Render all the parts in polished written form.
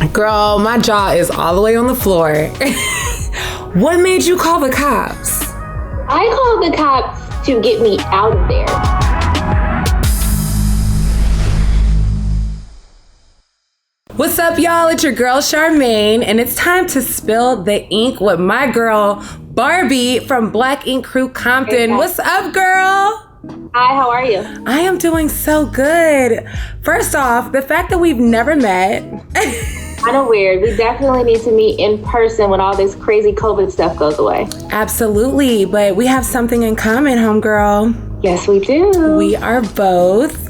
Girl, my jaw is all the way on the floor. What made you call the cops? I called the cops to get me out of there. What's up, y'all? It's your girl, Charmaine, and it's time to spill the ink with my girl, Barbie from Black Ink Crew Compton. What's up, girl? Hi, how are you? I am doing so good. First off, the fact that we've never met. Kind of weird. We definitely need to meet in person when all this crazy COVID stuff goes away. Absolutely, but we have something in common, homegirl. Yes, we do. We are both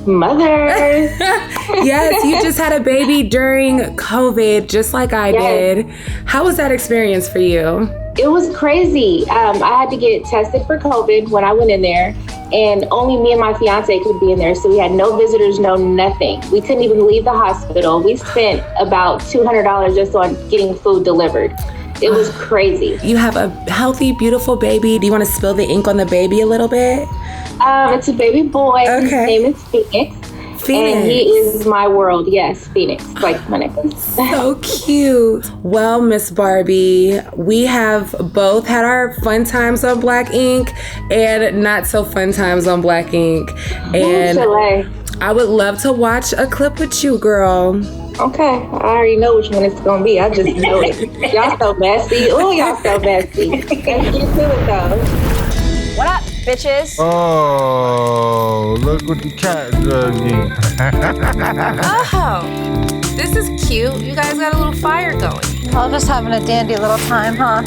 mothers. Yes, you just had a baby during COVID, just like I did. How was that experience for you? It was crazy. I had to get tested for COVID when I went in there, and only me and my fiance could be in there. So we had no visitors, no nothing. We couldn't even leave the hospital. We spent about $200 just on getting food delivered. It was crazy. You have a healthy, beautiful baby. Do you want to spill the ink on the baby a little bit? It's a baby boy. Okay. His name is Phoenix. And he is my world. Yes, Phoenix, like my necklace. So cute. Well, Miss Barbie, we have both had our fun times on Black Ink and not so fun times on Black Ink. And I would love to watch a clip with you, girl. Okay, I already know which one it's gonna be. I just know it. Y'all so messy. Oh, y'all so messy. Let's get to it though. What up, bitches? Oh, look what the cat doing. Oh, this is cute. You guys got a little fire going. All just having a dandy little time, huh?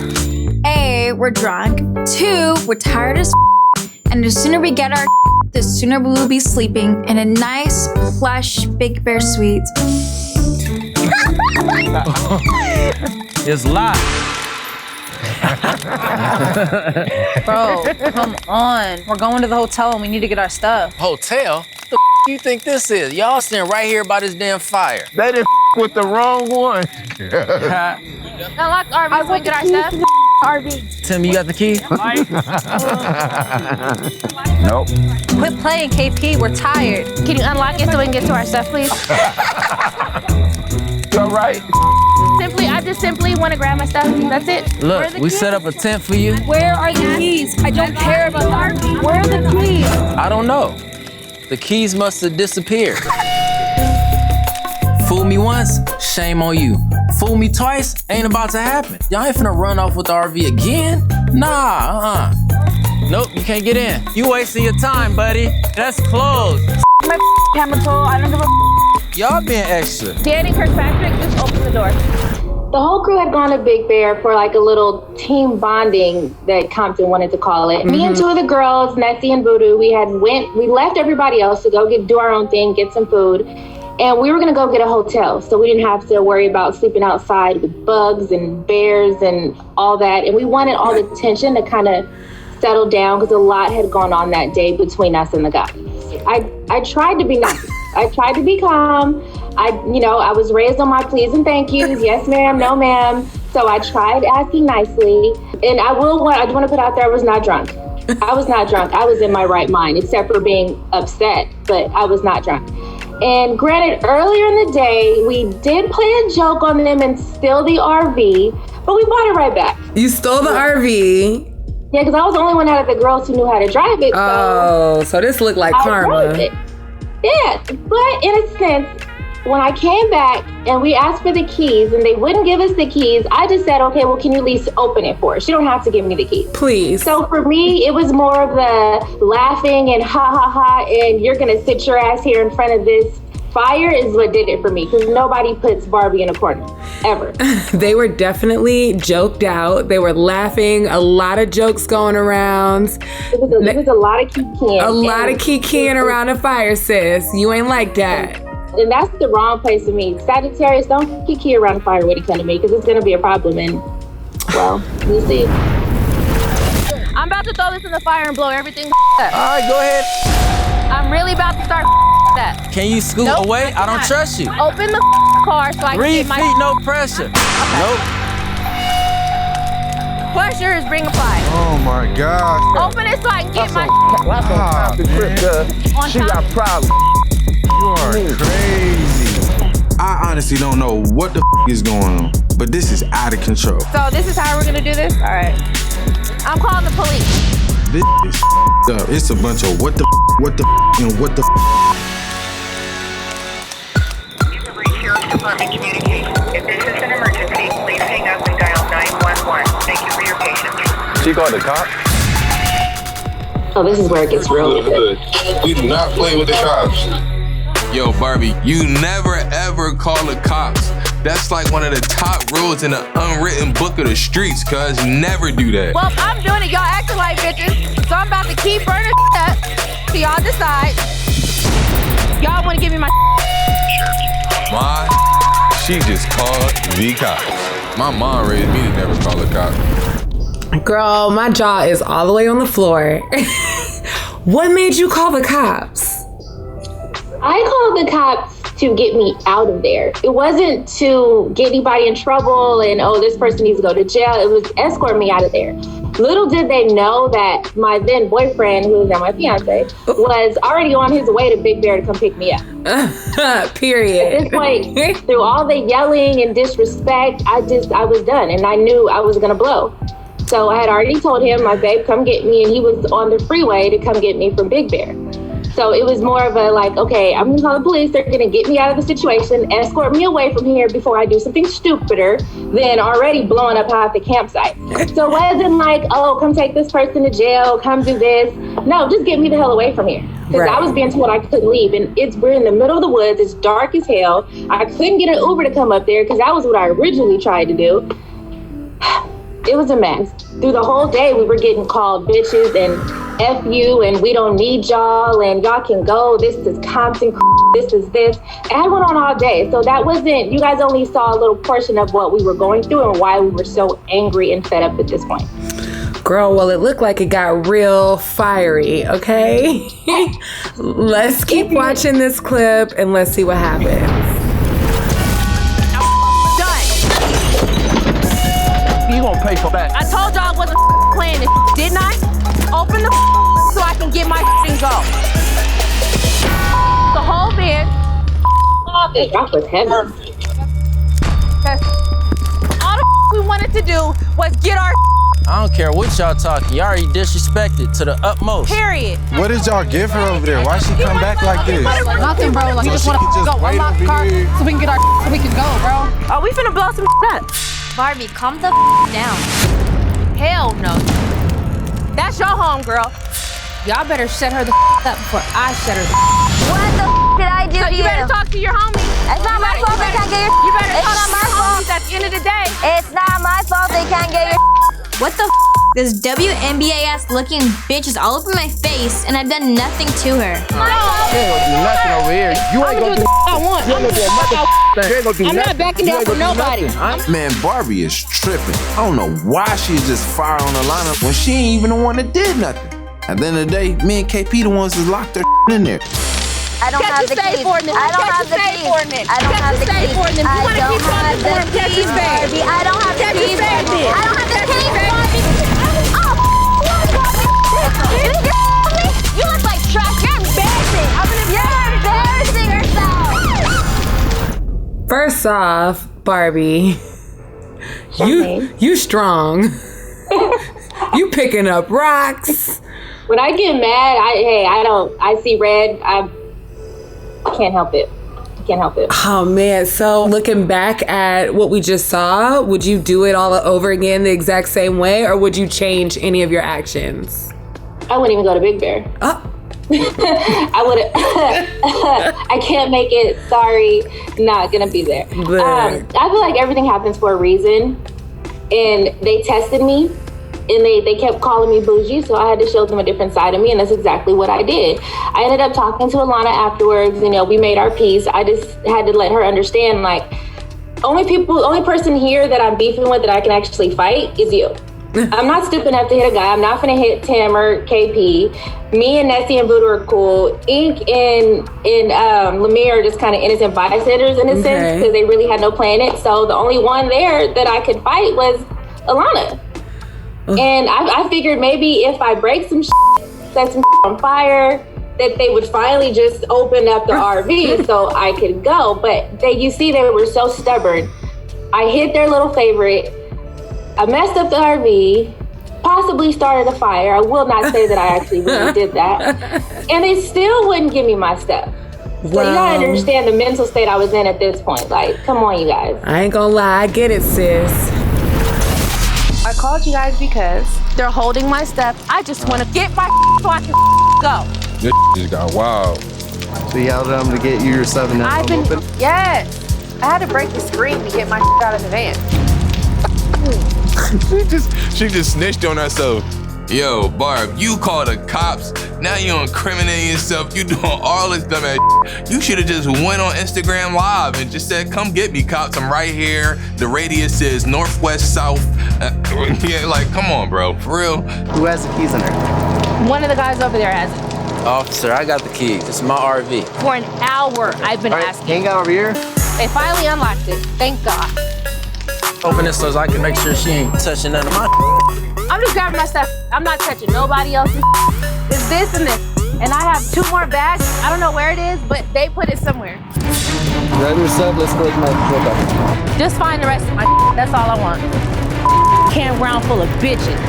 A, we're drunk. 2, we're tired as and the sooner we get our the sooner we will be sleeping in a nice, plush, Big Bear suite. It's live. Bro, come on. We're going to the hotel and we need to get our stuff. Hotel? The you think this is? Y'all standing right here by this damn fire. They didn't with the wrong one. Unlock the RV so we can get our stuff. RV. Tim, you got the key? Nope. Quit playing, KP. We're tired. Can you unlock it so we can get to our stuff, please? You all right? I just simply want to grab my stuff. That's it. Look, we set up a tent for you. Where are the keys? I don't care about the RV. Where are the keys? I don't know. The keys must have disappeared. Fool me once, shame on you. Fool me twice, ain't about to happen. Y'all ain't finna run off with the RV again? Nah, Nope, you can't get in. You wasting your time, buddy. That's closed. My chemical, I don't give a Y'all being extra. Danny Kirkpatrick, just open the door. The whole crew had gone to Big Bear for like a little team bonding that Compton wanted to call it. Me and 2 of the girls, Nessie and Voodoo, we left everybody else to go do our own thing, get some food. And we were gonna go get a hotel, so we didn't have to worry about sleeping outside with bugs and bears and all that. And we wanted all the tension to kind of settle down because a lot had gone on that day between us and the guys. I tried to be nice. I tried to be calm. I was raised on my please and thank yous. Yes, ma'am, no, ma'am. So I tried asking nicely. And I do want to put out there, I was not drunk. I was not drunk. I was in my right mind, except for being upset, but I was not drunk. And granted, earlier in the day, we did play a joke on them and steal the RV, but we bought it right back. You stole the RV? Yeah, because I was the only one out of the girls who knew how to drive it. So this looked like karma. Yeah, but in a sense, when I came back and we asked for the keys and they wouldn't give us the keys, I just said, okay, well, can you at least open it for us? You don't have to give me the keys. Please. So for me, it was more of the laughing and ha ha ha, and you're gonna sit your ass here in front of this fire is what did it for me, because nobody puts Barbie in a corner, ever. They were definitely joked out. They were laughing, a lot of jokes going around. It was a lot of kikiing. A lot of kikiing around a fire, sis. You ain't like that. And that's the wrong place to meet. Sagittarius, don't kiki around the fire when it comes to me, because it's going to be a problem. And, well, we'll see. I'm about to throw this in the fire and blow everything up. All right, go ahead. I'm really about to start that. Can you scoot away? I don't trust you. Open the car so I can 3 get my... feet, no pressure. Okay. Nope. Pressure is bring a fire. Oh my gosh. Open it so I can get my... She got problems. You are crazy. I honestly don't know what the is going on, but this is out of control. So this is how we're gonna do this? All right. I'm calling the police. This is up. It's a bunch of what the and what the You have reached Sheriff's Department communication. If this is an emergency, please hang up and dial 911. Thank you for your patience. She called the cop? Oh, this is where it gets real good. We do not play with the cops. Yo, Barbie, you never ever call the cops. That's like one of the top rules in the unwritten book of the streets, cuz you never do that. Well, I'm doing it. Y'all acting like bitches. So I'm about to keep burning up. So y'all decide. Y'all want to give me my Ma, she just called the cops. My mom raised me to never call a cop. Girl, my jaw is all the way on the floor. What made you call the cops? I called the cops to get me out of there. It wasn't to get anybody in trouble and, oh, this person needs to go to jail. It was escort me out of there. Little did they know that my then boyfriend, who is now my fiance, was already on his way to Big Bear to come pick me up. Period. At this point, through all the yelling and disrespect, I was done, and I knew I was gonna blow. So I had already told him, my babe, come get me, and he was on the freeway to come get me from Big Bear. So it was more of a like, okay, I'm gonna call the police. They're gonna get me out of the situation, escort me away from here before I do something stupider than already blowing up half the campsite. So it wasn't like, oh, come take this person to jail, come do this. No, just get me the hell away from here. Because I was being told I couldn't leave, and we're in the middle of the woods. It's dark as hell. I couldn't get an Uber to come up there because that was what I originally tried to do. It was a mess. Through the whole day, we were getting called bitches and F you, and we don't need y'all, and y'all can go. This is Compton, this is this. And I went on all day. So that wasn't, you guys only saw a little portion of what we were going through and why we were so angry and fed up at this point. Girl, well, it looked like it got real fiery, okay? Let's keep watching this clip and let's see what happens. You gonna pay for that? I told y'all I wasn't playing this, didn't I? Open the so I can get my and go. The whole bed. That rock was heavy. All the we wanted to do was get our I don't care what y'all talking. Y'all already disrespected to the utmost. period. What did y'all give her over there? Why she come back like this? Nothing, bro. Like, we just So want she could to just go wait unlock the over car here? so we can get our so we can go, bro. Oh, we finna blow some up. Barbie, calm the down. Hell no. That's your home, girl. Y'all better shut her the up before I shut her the What the did I do So to you better talk to your homie. It's not my fault they can't get your. You better It's talk not to my your fault. homies at the end of the day. It's not my fault they can't get your. What the This WNBA ass looking bitch is all over my face and I've done nothing to her. You ain't gonna do nothing over here. You ain't gonna do I want. You ain't gonna do nothing. You ain't gonna do I'm not nothing. backing You down ain't for gonna do nobody. nothing. Man, Barbie is tripping. I don't know why she's just firing on the lineup when she ain't even the one that did nothing. At the end of the day, me and KP the ones that locked her in there. I don't have the keys. I don't have the keys. I don't have the keys. I don't have the keys, Barbie. I don't have the keys, Barbie. I don't have the keys, Barbie. You look like trash. You're embarrassing. You're embarrassing yourself. First off, Barbie, you strong. You picking up rocks. When I get mad, I see red. I can't help it. Can't help it. Oh man, so looking back at what we just saw, would you do it all over again the exact same way, or would you change any of your actions? I wouldn't even go to Big Bear. Oh. I would. I can't make it. Sorry, not gonna be there. I feel like everything happens for a reason, and they tested me, and they kept calling me bougie, so I had to show them a different side of me, and that's exactly what I did. I ended up talking to Alana afterwards. You know, we made our peace. I just had to let her understand, like, only person here that I'm beefing with that I can actually fight is you. I'm not stupid enough to hit a guy. I'm not gonna hit Tim or KP. Me and Nessie and Voodoo are cool. Ink and Lemire are just kind of innocent bystanders in a sense because they really had no play in it. So the only one there that I could fight was Alana. And I figured maybe if I break some shit, set some shit on fire, that they would finally just open up the RV so I could go. But they were so stubborn. I hit their little favorite. I messed up the RV, possibly started a fire. I will not say that I actually really did that. And they still wouldn't give me my stuff. So you gotta understand the mental state I was in at this point. Like, come on, you guys. I ain't gonna lie, I get it, sis. I called you guys because they're holding my stuff. I just want to get my so I can go. This just got wild. So you yelled at them to get you your 7 Yes. I had to break the screen to get my out of the van. She just snitched on herself. Yo, Barb, you called the cops. Now you incriminating yourself. You doing all this dumbass shit. You should have just went on Instagram Live and just said, come get me, cops. I'm right here. The radius is northwest, south. Yeah, like, come on, bro. For real. Who has the keys in there? One of the guys over there has it. Officer, I got the keys. It's my RV. For an hour, I've been asking. Hang out over here. They finally unlocked it. Thank God. Open it so I can make sure she ain't touching none of my. I'm just grabbing my stuff. I'm not touching nobody else's. It's this and this. And I have 2 more bags. I don't know where it is, but they put it somewhere. Grab your stuff. Let's go to my patrol car. Just find the rest of my. That's all I want. Campground full of bitches.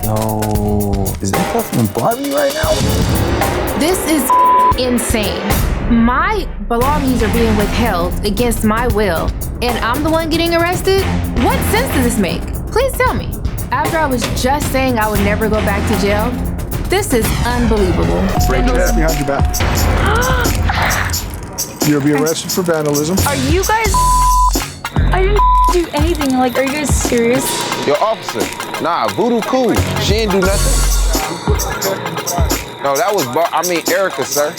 Yo, is that fucking Barbie right now? This is insane. My belongings are being withheld against my will, and I'm the one getting arrested? What sense does this make? Please tell me. After I was just saying I would never go back to jail, this is unbelievable. Break your head behind your back. You'll be arrested for vandalism. Are you guys... I didn't do anything. Like, are you guys serious? Yo, officer. Nah, Voodoo cool. She ain't do nothing. No, that was Erica, sir.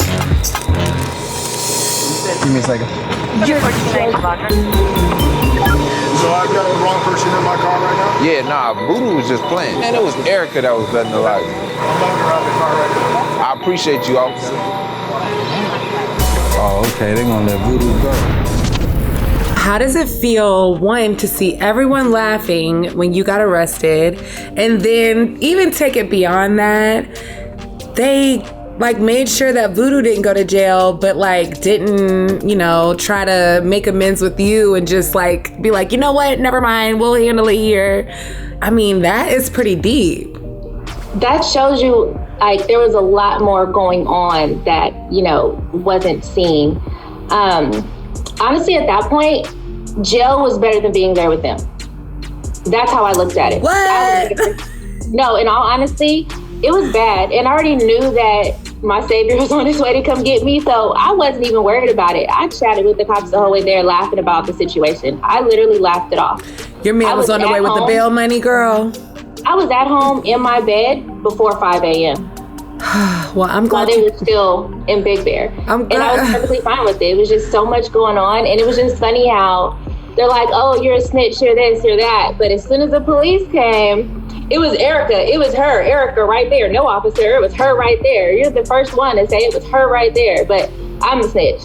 Give me a second. So I've got the wrong person in my car right now? Yeah, nah, Voodoo was just playing. And it was Erica that was letting the light. I'm letting her out of the car right now. I appreciate you, officer. Oh, okay, they gonna let Voodoo go. How does it feel, one, to see everyone laughing when you got arrested, and then even take it beyond that, they like made sure that Voodoo didn't go to jail, but like didn't, try to make amends with you and just like be like, you know what, never mind, we'll handle it here. I mean, that is pretty deep. That shows you like there was a lot more going on that, wasn't seen. Honestly, at that point, jail was better than being there with them. That's how I looked at it. What? No, in all honesty, it was bad. And I already knew that my savior was on his way to come get me, so I wasn't even worried about it. I chatted with the cops the whole way there, laughing about the situation. I literally laughed it off. Your man was on the way with the bail money, girl. I was at home in my bed before 5 a.m. Well, I'm glad they were still in Big Bear. And I was perfectly fine with it. It was just so much going on. And it was just funny how they're like, oh, you're a snitch, you're this, you're that. But as soon as the police came, it was Erica. It was her, Erica right there. No officer, it was her right there. You're the first one to say it was her right there. But I'm a snitch.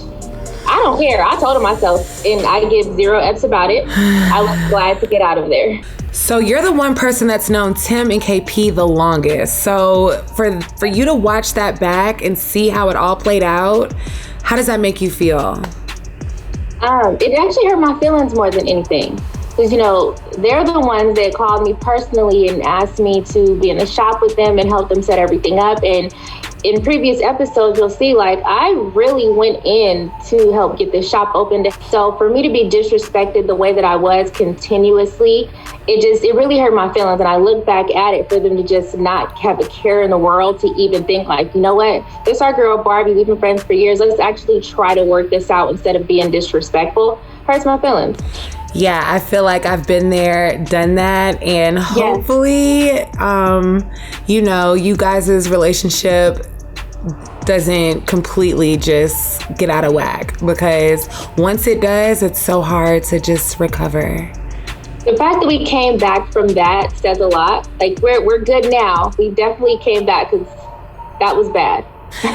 I don't care. I told myself, and I give 0 F's about it. I was glad to get out of there. So you're the one person that's known Tim and KP the longest. So for you to watch that back and see how it all played out, how does that make you feel? It actually hurt my feelings more than anything. Because, they're the ones that called me personally and asked me to be in the shop with them and help them set everything up. And in previous episodes, you'll see, like, I really went in to help get this shop opened. So for me to be disrespected the way that I was continuously, it really hurt my feelings. And I look back at it for them to just not have a care in the world to even think like, you know what, this is our girl Barbie, we've been friends for years. Let's actually try to work this out instead of being disrespectful. Hurts my feelings. Yeah, I feel like I've been there, done that, and hopefully, you guys' relationship doesn't completely just get out of whack, because once it does, it's so hard to just recover. The fact that we came back from that says a lot. Like, we're good now. We definitely came back because that was bad.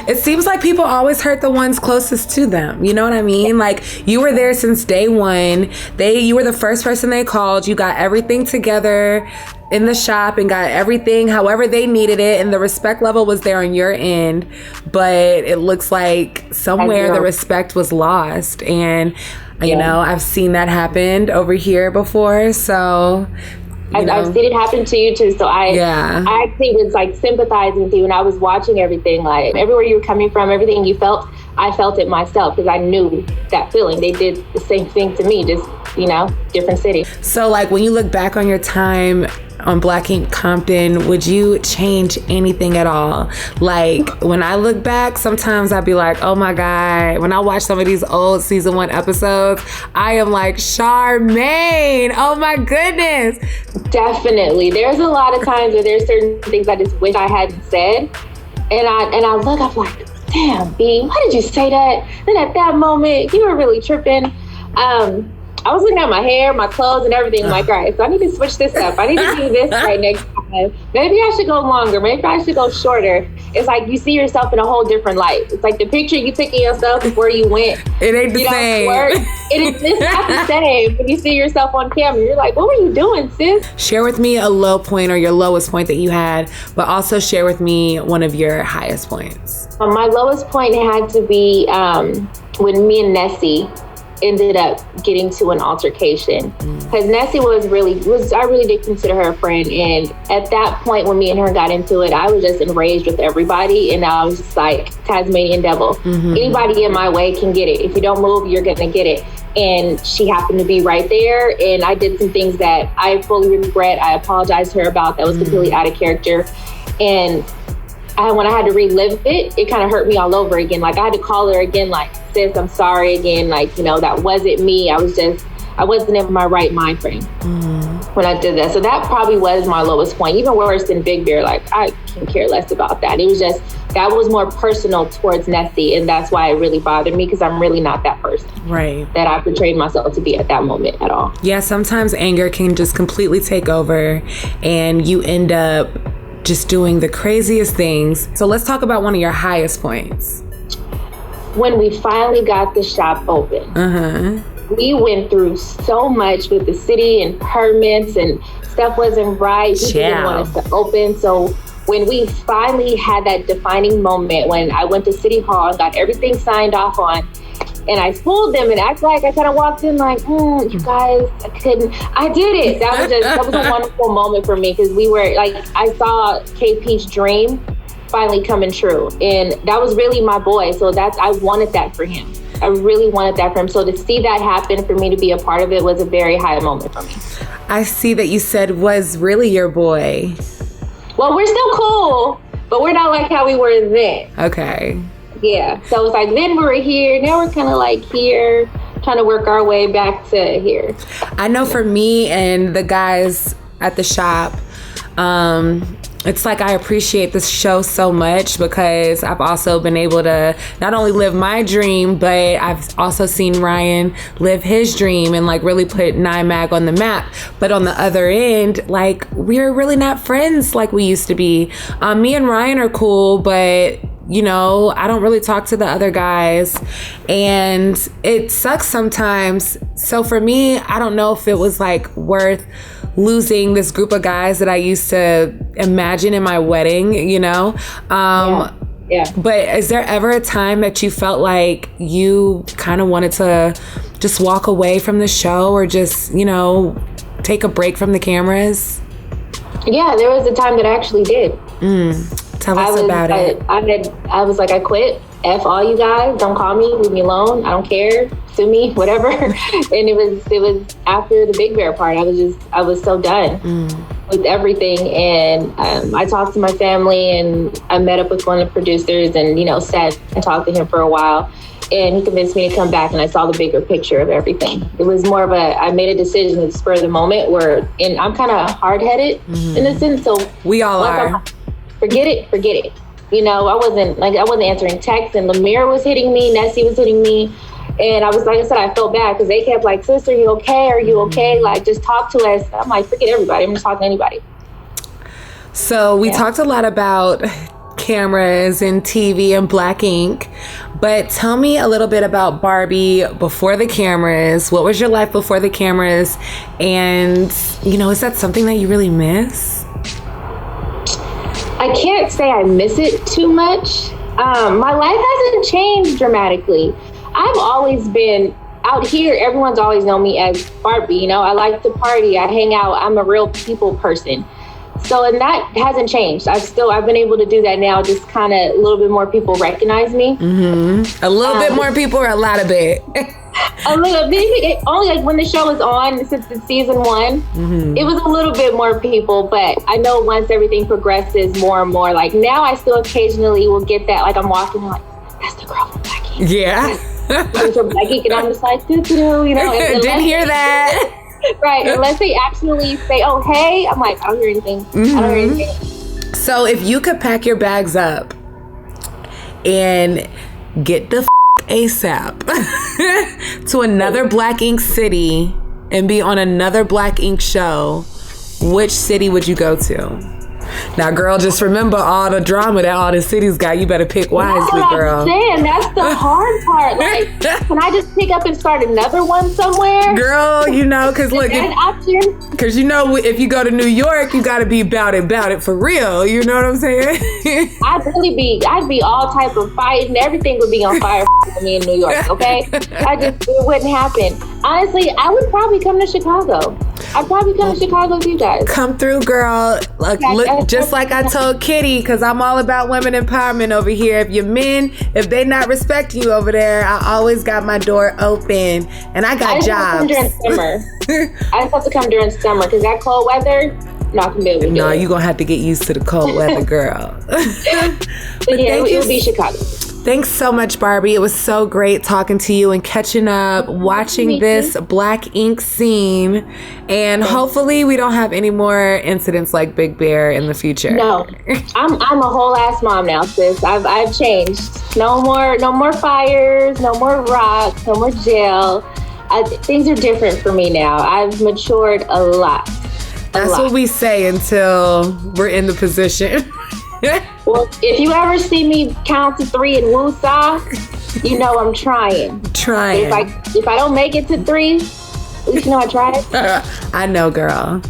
It seems like people always hurt the ones closest to them. You know what I mean? Like, you were there since day one. You were the first person they called. You got everything together. in the shop and got everything however they needed it, and the respect level was there on your end, but it looks like somewhere the respect was lost. And you know, I've seen that happen over here before, so I've seen it happen to you too. So I actually was like sympathizing with you, and I was watching everything, like everywhere you were coming from, everything you felt, I felt it myself because I knew that feeling. They did the same thing to me, just, you know, different city. So like when you look back on your time on Black Ink Compton, would you change anything at all? Like when I look back, sometimes I'd be like, oh my God, when I watch some of these old season 1 episodes, I am like, Charmaine, oh my goodness. Definitely. There's a lot of times where there's certain things I just wish I hadn't said. And I look, I'm like, damn, B, why did you say that? Then at that moment, you were really tripping. I was looking at my hair, my clothes, and everything. I'm like, all right, so I need to switch this up. I need to do this right next time. Maybe I should go longer. Maybe I should go shorter. It's like you see yourself in a whole different light. It's like the picture you took of yourself before you went. It ain't the same. It's not the same. When you see yourself on camera, you're like, what were you doing, sis? Share with me a low point or your lowest point that you had, but also share with me one of your highest points. My lowest point had to be when me and Nessie ended up getting to an altercation, because Nessie I really did consider her a friend, and at that point when me and her got into it, I was just enraged with everybody, and I was just like Tasmanian devil. Anybody in my way can get it. If you don't move, you're gonna get it. And she happened to be right there, and I did some things that I fully regret. I apologized to her about that was completely out of character, and when I had to relive it, it kind of hurt me all over again. Like I had to call her again, like, sis, I'm sorry again. Like, you know, that wasn't me. I wasn't in my right mind frame when I did that. So that probably was my lowest point, even worse than Big Bear. Like I can care less about that. It was just, that was more personal towards Nessie. And that's why it really bothered me, because I'm really not that person. Right. That I portrayed myself to be at that moment at all. Yeah, sometimes anger can just completely take over and you end up just doing the craziest things. So let's talk about one of your highest points. When we finally got the shop open, we went through so much with the city and permits, and stuff wasn't right. People didn't want us to open. So when we finally had that defining moment, when I went to City Hall and got everything signed off on, and I fooled them and acted like I kind of walked in like, you guys, I couldn't. I did it. That was a wonderful moment for me, because we were like, I saw KP's dream finally coming true, and that was really my boy. So I wanted that for him. I really wanted that for him. So to see that happen, for me to be a part of it, was a very high moment for me. I see that you said was really your boy. Well, we're still cool, but we're not like how we were then. Okay. Yeah, so it's like then we were here, now we're kind of like here, trying to work our way back to here. I know for me and the guys at the shop, it's like I appreciate this show so much, because I've also been able to not only live my dream, but I've also seen Ryan live his dream and like really put 9mag on the map. But on the other end, like we're really not friends like we used to be. Me and Ryan are cool, but you know, I don't really talk to the other guys, and it sucks sometimes. So for me, I don't know if it was like worth losing this group of guys that I used to imagine in my wedding, you know? Yeah. But is there ever a time that you felt like you kind of wanted to just walk away from the show, or just, you know, take a break from the cameras? Yeah, there was a time that I actually did. Tell us about it. I was like, I quit. F all you guys. Don't call me. Leave me alone. I don't care. Sue me. Whatever. And it was after the Big Bear part. I was so done with everything. And I talked to my family, and I met up with one of the producers, and sat and talked to him for a while. And he convinced me to come back, and I saw the bigger picture of everything. It was more of I made a decision at the spur of the moment and I'm kind of hard-headed in a sense. So we all are. Forget it. I wasn't answering texts, and Lemire was hitting me, Nessie was hitting me. And I said, I felt bad because they kept like, sister, you okay? Are you okay? Like, just talk to us. I'm like, forget everybody. I'm just talking to anybody. So we talked a lot about cameras and TV and black ink. But tell me a little bit about Barbie before the cameras. What was your life before the cameras? And, is that something that you really miss? I can't say I miss it too much. My life hasn't changed dramatically. I've always been out here. Everyone's always known me as Barbie. I like to party. I hang out. I'm a real people person. So, and that hasn't changed. I've been able to do that now. Just kind of a little bit more people recognize me. Mm-hmm. A little bit more people, or a lot of it? A little bit. Only like when the show was on, since it's season 1, it was a little bit more people. But I know once everything progresses more and more, like now I still occasionally will get that. Like I'm walking, I'm like, that's the girl from Black Ink. Yeah. From Black Ink, and I'm just like, didn't hear that. Right, unless they actually say, oh, hey, I'm like, I don't hear anything. I don't hear anything. So if you could pack your bags up and get the ASAP to another Black Ink city and be on another Black Ink show, which city would you go to? Now, girl, just remember all the drama that all the cities got. You better pick wisely, girl. I'm saying. That's the hard part. Like, can I just pick up and start another one somewhere? Girl, because look, because if you go to New York, you got to be about it for real. You know what I'm saying? I'd be all type of fighting. Everything would be on fire for me in New York, okay? It wouldn't happen. Honestly, I would probably come to Chicago. I'd probably come to Chicago with you guys. Come through, girl. Look, just like I told Kitty, because I'm all about women empowerment over here. If your men, if they not respecting you over there, I always got my door open, and I got jobs. I just have to come during summer, because that cold weather, not gonna be able to do it. No, you're gonna have to get used to the cold weather, girl. But yeah, it would be Chicago. Thanks so much, Barbie. It was so great talking to you and catching up, watching this Black Ink scene. And hopefully we don't have any more incidents like Big Bear in the future. No, I'm a whole ass mom now, sis. I've changed. No more fires, no more rocks, no more jail. Things are different for me now. I've matured a lot. That's what we say until we're in the position. Well, if you ever see me count to 3 in Woo-Saw, you know I'm trying. If I don't make it to 3, at least you know I tried. I know, girl.